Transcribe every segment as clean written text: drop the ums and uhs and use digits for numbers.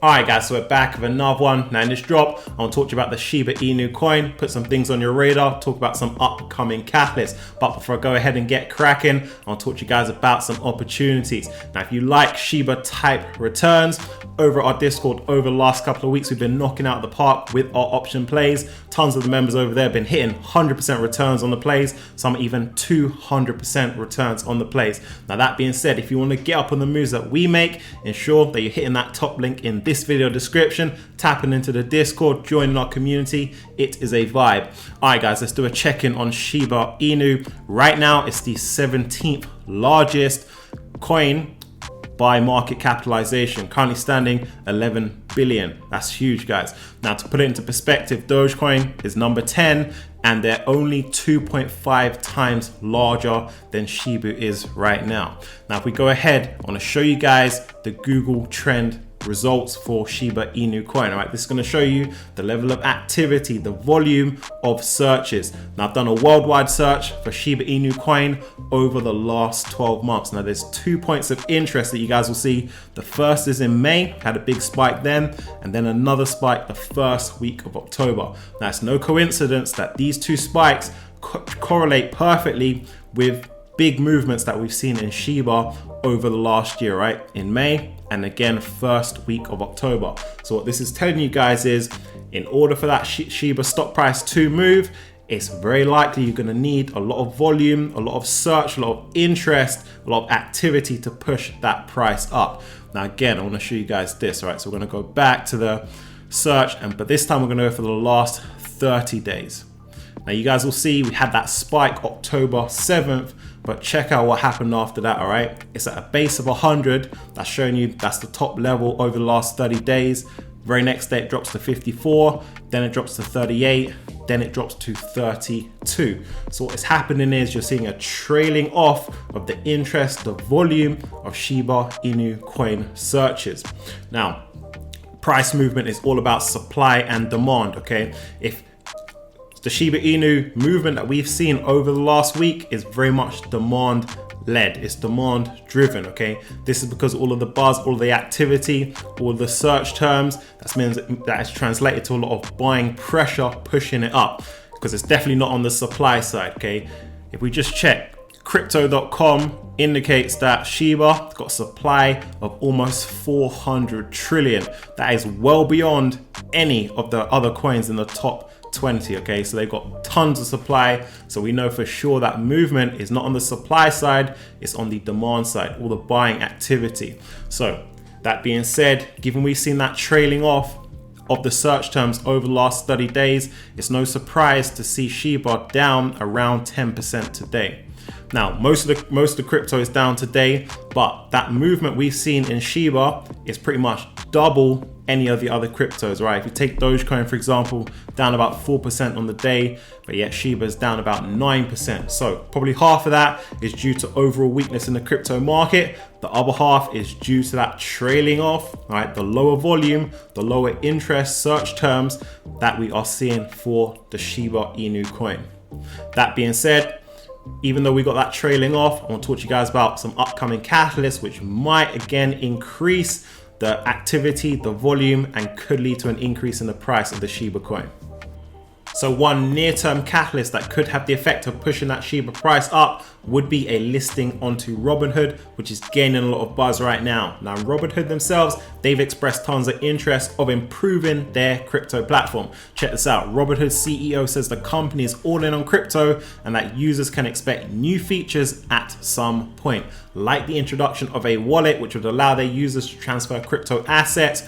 Alright guys, so we're back with another one. Now in this drop, I want to talk to you about the Shiba Inu coin, put some things on your radar, talk about some upcoming catalysts. But before I go ahead and get cracking, I want to talk to you guys about some opportunities. Now if you like Shiba type returns, over our Discord over the last couple of weeks, we've been knocking out the park with our option plays. Tons of the members over there have been hitting 100% returns on the plays, some even 200% returns on the plays. Now that being said, if you want to get up on the moves that we make, ensure that you're hitting that top link in this video description, tapping into the Discord, joining our community. It is a vibe. All right guys, let's do a check-in on Shiba Inu. Right now it's the 17th largest coin by market capitalization, currently standing 11 billion. That's huge, guys. Now to put it into perspective, Dogecoin is number 10 and they're only 2.5 times larger than Shiba is right now. Now if we go ahead, I want to show you guys the Google trend results for Shiba Inu coin. All right, this is going to show you the level of activity, the volume of searches. Now I've done a worldwide search for Shiba Inu coin over the last 12 months. Now there's 2 points of interest that you guys will see. The first is in May, had a big spike then, and then another spike the first week of October. Now it's no coincidence that these two spikes correlate perfectly with big movements that we've seen in Shiba over the last year, right? In May and again first week of October. So what this is telling you guys is, in order for that Shiba stock price to move, it's very likely you're going to need a lot of volume, a lot of search, a lot of interest, a lot of activity to push that price up. Now again, I want to show you guys this. All right, so we're going to go back to the search, but this time we're going to go for the last 30 days. Now you guys will see we had that spike October 7th, but check out what happened after that. All right, it's at a base of 100. That's showing you that's the top level over the last 30 days. Very next day it drops to 54, then it drops to 38, then it drops to 32. So what is happening is you're seeing a trailing off of the interest, the volume of Shiba Inu coin searches. Now price movement is all about supply and demand. Okay, if the Shiba Inu movement that we've seen over the last week is very much demand led. It's demand driven. Okay, this is because all of the buzz, all of the activity, all of the search terms, that means that it's translated to a lot of buying pressure pushing it up, because it's definitely not on the supply side. Okay, if we just check, crypto.com indicates that Shiba's got a supply of almost 400 trillion. That is well beyond any of the other coins in the top 20. Okay, so they've got tons of supply, so we know for sure that movement is not on the supply side, it's on the demand side, all the buying activity. So that being said, given we've seen that trailing off of the search terms over the last 30 days, it's no surprise to see Shiba down around 10% today. Now most of the crypto is down today, but that movement we've seen in Shiba is pretty much double any of the other cryptos, right? If you take Dogecoin for example, down about 4% on the day, but yet Shiba is down about 9%. So probably half of that is due to overall weakness in the crypto market. The other half is due to that trailing off, right? The lower volume, the lower interest search terms that we are seeing for the Shiba Inu coin. That being said, even though we got that trailing off, I want to talk to you guys about some upcoming catalysts which might again increase the activity, the volume, and could lead to an increase in the price of the Shiba coin. So one near-term catalyst that could have the effect of pushing that Shiba price up would be a listing onto Robinhood, which is gaining a lot of buzz right now. Now Robinhood themselves, they've expressed tons of interest of improving their crypto platform. Check this out. Robinhood's CEO says the company is all in on crypto and that users can expect new features at some point, like the introduction of a wallet which would allow their users to transfer crypto assets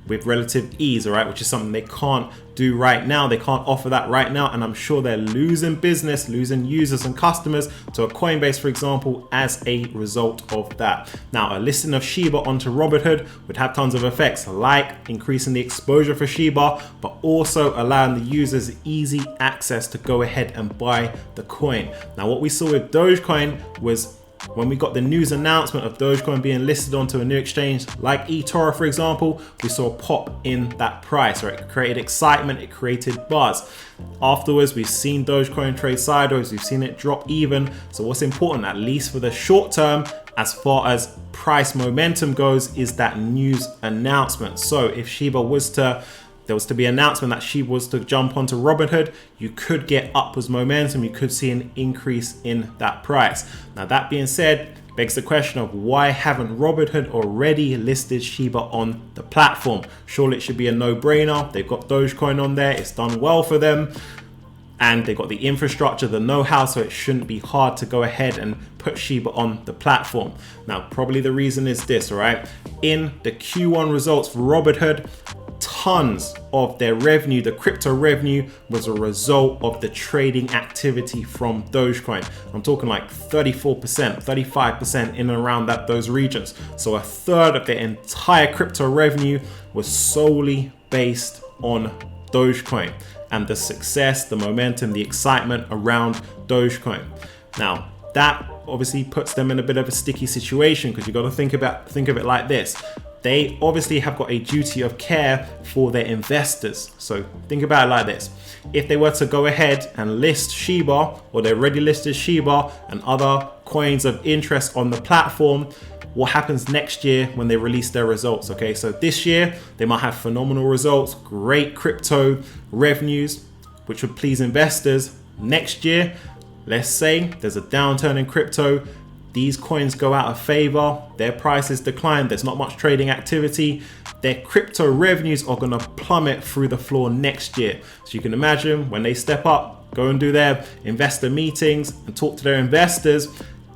with relative ease, all right, which is something they can't do right now. They can't offer that right now, and I'm sure they're losing business, losing users and customers to a Coinbase, for example, as a result of that. Now, a listing of Shiba onto Robinhood would have tons of effects, like increasing the exposure for Shiba, but also allowing the users easy access to go ahead and buy the coin. Now, what we saw with Dogecoin was when we got the news announcement of Dogecoin being listed onto a new exchange like eToro, for example, we saw a pop in that price, right? It created excitement, it created buzz. Afterwards, we've seen Dogecoin trade sideways, we've seen it drop even. So what's important, at least for the short term, as far as price momentum goes is that news announcement. So if Shiba was to, there was to be an announcement that Shiba was to jump onto Robinhood, you could get upwards momentum. You could see an increase in that price. Now, that being said, begs the question of why haven't Robinhood already listed Shiba on the platform? Surely it should be a no-brainer. They've got Dogecoin on there. It's done well for them. And they've got the infrastructure, the know-how, so it shouldn't be hard to go ahead and put Shiba on the platform. Now, probably the reason is this, all right? In the Q1 results for Robinhood, tons of their revenue, the crypto revenue, was a result of the trading activity from Dogecoin. I'm talking like 34%, 35% in and around those regions. So a third of their entire crypto revenue was solely based on Dogecoin and the success, the momentum, the excitement around Dogecoin. Now, that obviously puts them in a bit of a sticky situation, because you got to think of it like this. They obviously have got a duty of care for their investors. So think about it like this. If they were to go ahead and list Shiba, or they already listed Shiba and other coins of interest on the platform, what happens next year when they release their results? Okay, so this year they might have phenomenal results, great crypto revenues, which would please investors. Next year, let's say there's a downturn in crypto, these coins go out of favor, their prices decline, there's not much trading activity, their crypto revenues are gonna plummet through the floor next year. So you can imagine when they step up, go and do their investor meetings and talk to their investors,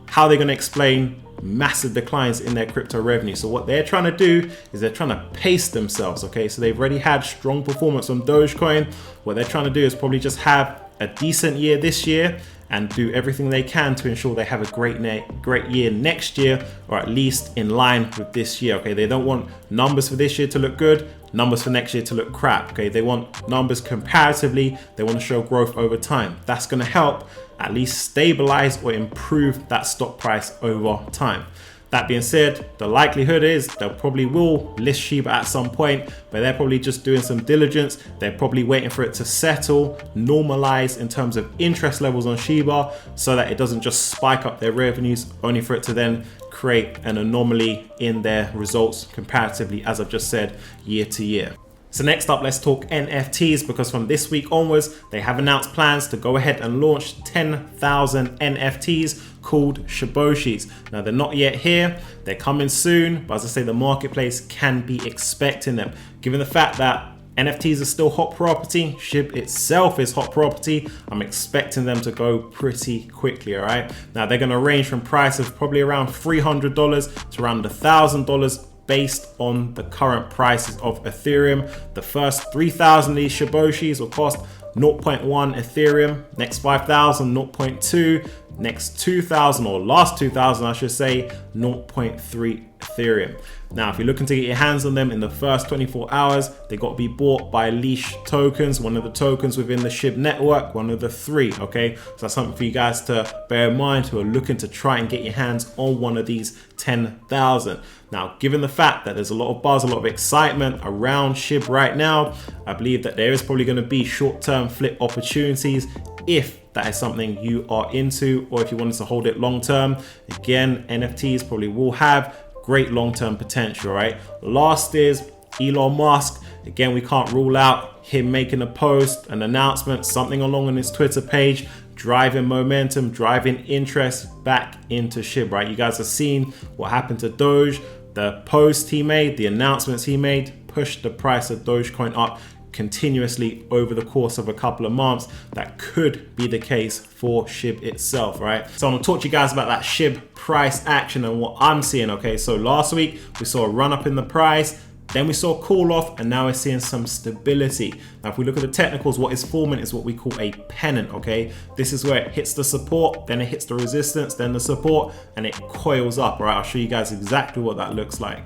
how they're gonna explain massive declines in their crypto revenue. So what they're trying to do is they're trying to pace themselves, okay? So they've already had strong performance on Dogecoin. What they're trying to do is probably just have a decent year this year and do everything they can to ensure they have a great year next year, or at least in line with this year, okay? They don't want numbers for this year to look good, numbers for next year to look crap, okay? They want numbers comparatively, they want to show growth over time. That's gonna help at least stabilize or improve that stock price over time. That being said, the likelihood is they'll probably will list Shiba at some point, but they're probably just doing some diligence. They're probably waiting for it to settle, normalize in terms of interest levels on Shiba, so that it doesn't just spike up their revenues, only for it to then create an anomaly in their results comparatively, as I've just said, year to year. So next up, let's talk NFTs, because from this week onwards, they have announced plans to go ahead and launch 10,000 NFTs called Shiboshis. Now, they're not yet here, they're coming soon, but as I say, the marketplace can be expecting them. Given the fact that NFTs are still hot property, SHIB itself is hot property, I'm expecting them to go pretty quickly, all right? Now, they're gonna range from price of probably around $300 to around $1,000, based on the current prices of Ethereum. The first 3,000 of these Shiboshis will cost 0.1 Ethereum, next 5,000, 0.2, next 2,000, or last 2,000 I should say, 0.3 Ethereum. Now, if you're looking to get your hands on them in the first 24 hours, they got to be bought by leash tokens, one of the tokens within the SHIB network, one of the three, okay? So that's something for you guys to bear in mind who are looking to try and get your hands on one of these 10,000. Now, given the fact that there's a lot of buzz, a lot of excitement around SHIB right now, I believe that there is probably going to be short-term flip opportunities if that is something you are into, or if you wanted to hold it long-term. Again, NFTs probably will have great long-term potential, right? Last is Elon Musk. Again, we can't rule out him making a post, an announcement, something along on his Twitter page, driving momentum, driving interest back into SHIB, right? You guys have seen what happened to Doge. The post he made, the announcements he made, pushed the price of Dogecoin up continuously over the course of a couple of months. That could be the case for SHIB itself, right? So I'm gonna talk to you guys about that SHIB price action and what I'm seeing, okay? So last week we saw a run up in the price, then we saw a cool off, and now we're seeing some stability. Now, if we look at the technicals, what is forming is what we call a pennant, okay? This is where it hits the support, then it hits the resistance, then the support, and it coils up, all right? I'll show you guys exactly what that looks like.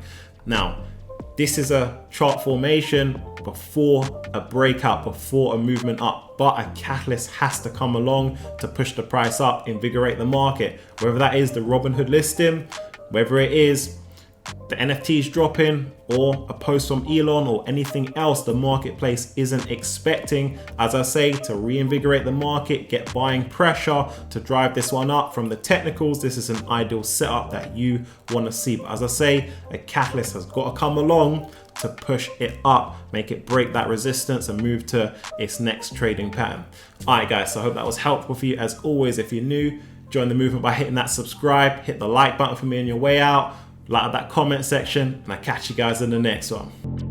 Now, this is a chart formation before a breakout, before a movement up, but a catalyst has to come along to push the price up, invigorate the market. Whether that is the Robinhood listing, whether it is the NFTs dropping, or a post from Elon, or anything else the marketplace isn't expecting, as I say, to reinvigorate the market, get buying pressure to drive this one up from the technicals, this is an ideal setup that you want to see. But as I say, a catalyst has got to come along to push it up, make it break that resistance and move to its next trading pattern. All right, guys, so I hope that was helpful for you. As always, if you're new, join the movement by hitting that subscribe, hit the like button for me on your way out, like that comment section, and I'll catch you guys in the next one.